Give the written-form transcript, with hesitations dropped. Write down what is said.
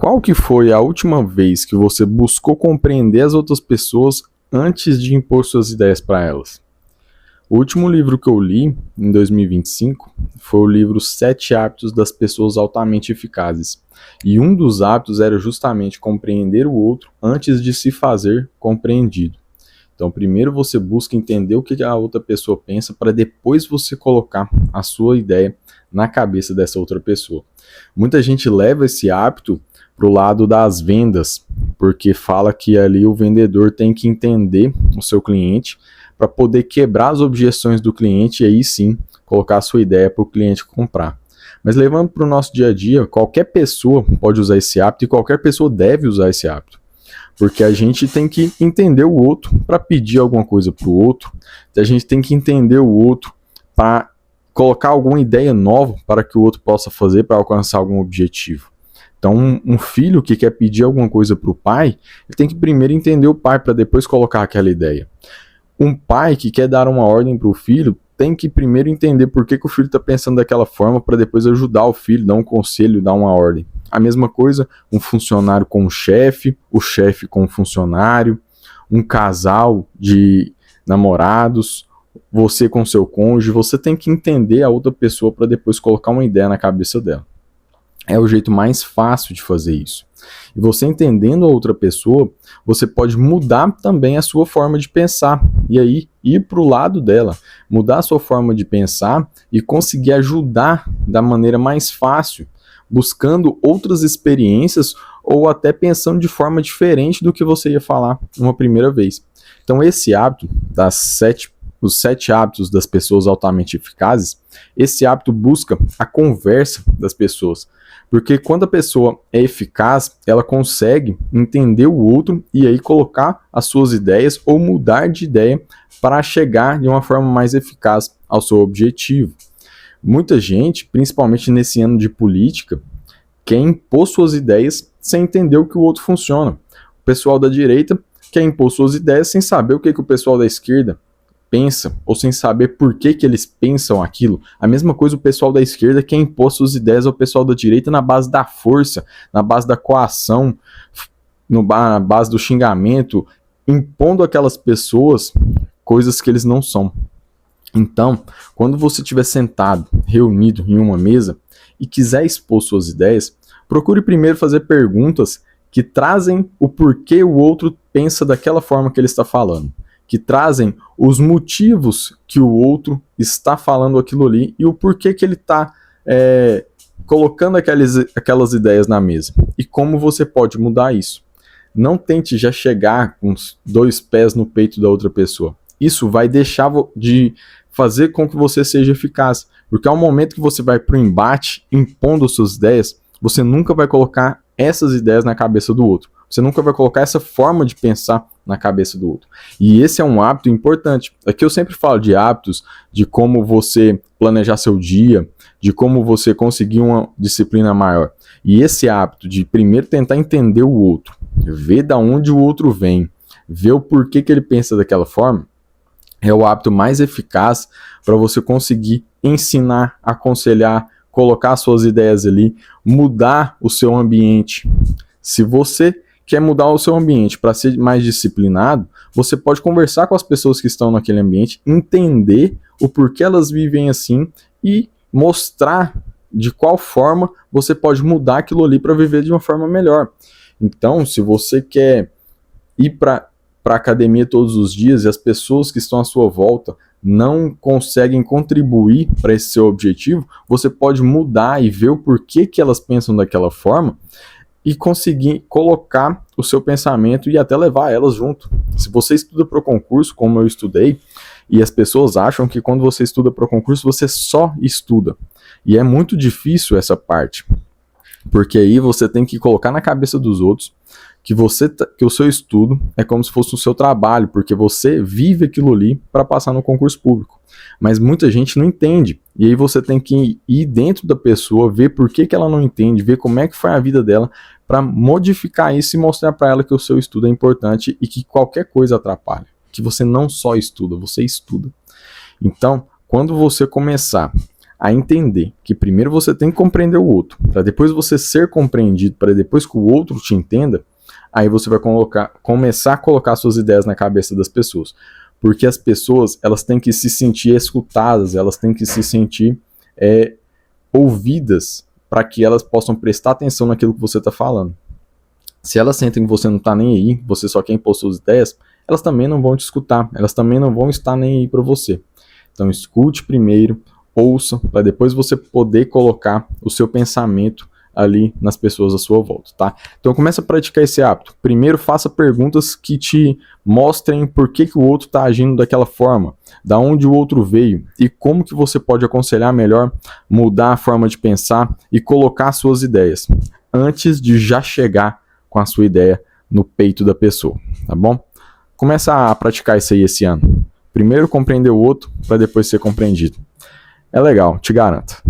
Qual que foi a última vez que você buscou compreender as outras pessoas antes de impor suas ideias para elas? O último livro que eu li, em 2025, foi o livro Sete Hábitos das Pessoas Altamente Eficazes. E um dos hábitos era justamente compreender o outro antes de se fazer compreendido. Então, primeiro você busca entender o que a outra pessoa pensa para depois você colocar a sua ideia na cabeça dessa outra pessoa. Muita gente leva esse hábito para o lado das vendas, porque fala que ali o vendedor tem que entender o seu cliente para poder quebrar as objeções do cliente e aí sim colocar a sua ideia para o cliente comprar. Mas levando para o nosso dia a dia, qualquer pessoa pode usar esse hábito e qualquer pessoa deve usar esse hábito. Porque a gente tem que entender o outro para pedir alguma coisa para o outro, a gente tem que entender o outro para colocar alguma ideia nova para que o outro possa fazer para alcançar algum objetivo. Então, um filho que quer pedir alguma coisa para o pai, ele tem que primeiro entender o pai para depois colocar aquela ideia. Um pai que quer dar uma ordem para o filho tem que primeiro entender por que o filho está pensando daquela forma para depois ajudar o filho, dar um conselho, dar uma ordem. A mesma coisa, um funcionário com o chefe com o funcionário, um casal de namorados, você com seu cônjuge, você tem que entender a outra pessoa para depois colocar uma ideia na cabeça dela. É o jeito mais fácil de fazer isso. E você entendendo a outra pessoa, você pode mudar também a sua forma de pensar. E aí, ir para o lado dela, mudar a sua forma de pensar e conseguir ajudar da maneira mais fácil, buscando outras experiências ou até pensando de forma diferente do que você ia falar uma primeira vez. Então, esse hábito os 7 hábitos das pessoas altamente eficazes, esse hábito busca a conversa das pessoas. Porque quando a pessoa é eficaz, ela consegue entender o outro e aí colocar as suas ideias ou mudar de ideia para chegar de uma forma mais eficaz ao seu objetivo. Muita gente, principalmente nesse ano de política, quer impor suas ideias sem entender o que o outro funciona. O pessoal da direita quer impor suas ideias sem saber o que o pessoal da esquerda pensa, ou sem saber por que eles pensam aquilo. A mesma coisa o pessoal da esquerda quer impor suas ideias ao pessoal da direita na base da força, na base da coação, na base do xingamento, impondo àquelas pessoas coisas que eles não são. Então, quando você estiver sentado, reunido em uma mesa e quiser expor suas ideias, procure primeiro fazer perguntas que trazem o porquê o outro pensa daquela forma que ele está falando, que trazem os motivos que o outro está falando aquilo ali e o porquê que ele está colocando aquelas ideias na mesa e como você pode mudar isso. Não tente já chegar com os 2 pés no peito da outra pessoa. Isso vai deixar de fazer com que você seja eficaz, porque ao momento que você vai para o embate impondo suas ideias, você nunca vai colocar essas ideias na cabeça do outro. Você nunca vai colocar essa forma de pensar na cabeça do outro. E esse é um hábito importante. Aqui eu sempre falo de hábitos, de como você planejar seu dia, de como você conseguir uma disciplina maior. E esse hábito de primeiro tentar entender o outro, ver da onde o outro vem, ver o porquê que ele pensa daquela forma, é o hábito mais eficaz para você conseguir ensinar, aconselhar, colocar suas ideias ali, mudar o seu ambiente. Se você quer mudar o seu ambiente para ser mais disciplinado, você pode conversar com as pessoas que estão naquele ambiente, entender o porquê elas vivem assim e mostrar de qual forma você pode mudar aquilo ali para viver de uma forma melhor. Então, se você quer ir para a academia todos os dias e as pessoas que estão à sua volta não conseguem contribuir para esse seu objetivo, você pode mudar e ver o porquê que elas pensam daquela forma e conseguir colocar o seu pensamento e até levar elas junto. Se você estuda para o concurso, como eu estudei, e as pessoas acham que quando você estuda para o concurso, você só estuda. E é muito difícil essa parte, porque aí você tem que colocar na cabeça dos outros que o seu estudo é como se fosse o seu trabalho, porque você vive aquilo ali para passar no concurso público. Mas muita gente não entende, e aí você tem que ir dentro da pessoa, ver por que ela não entende, ver como é que foi a vida dela, para modificar isso e mostrar para ela que o seu estudo é importante e que qualquer coisa atrapalha, que você não só estuda, você estuda. Então, quando você começar a entender que primeiro você tem que compreender o outro, para depois você ser compreendido, para depois que o outro te entenda, aí você vai começar a colocar suas ideias na cabeça das pessoas. Porque as pessoas, elas têm que se sentir escutadas, elas têm que se sentir ouvidas, para que elas possam prestar atenção naquilo que você está falando. Se elas sentem que você não está nem aí, você só quer impor suas ideias, elas também não vão te escutar, elas também não vão estar nem aí para você. Então escute primeiro, ouça, para depois você poder colocar o seu pensamento ali nas pessoas à sua volta, tá? Então começa a praticar esse hábito. Primeiro faça perguntas que te mostrem por que o outro está agindo daquela forma, da onde o outro veio e como que você pode aconselhar melhor, mudar a forma de pensar e colocar suas ideias, antes de já chegar com a sua ideia no peito da pessoa, tá bom? Começa a praticar isso aí esse ano. Primeiro compreender o outro, para depois ser compreendido. É legal, te garanto.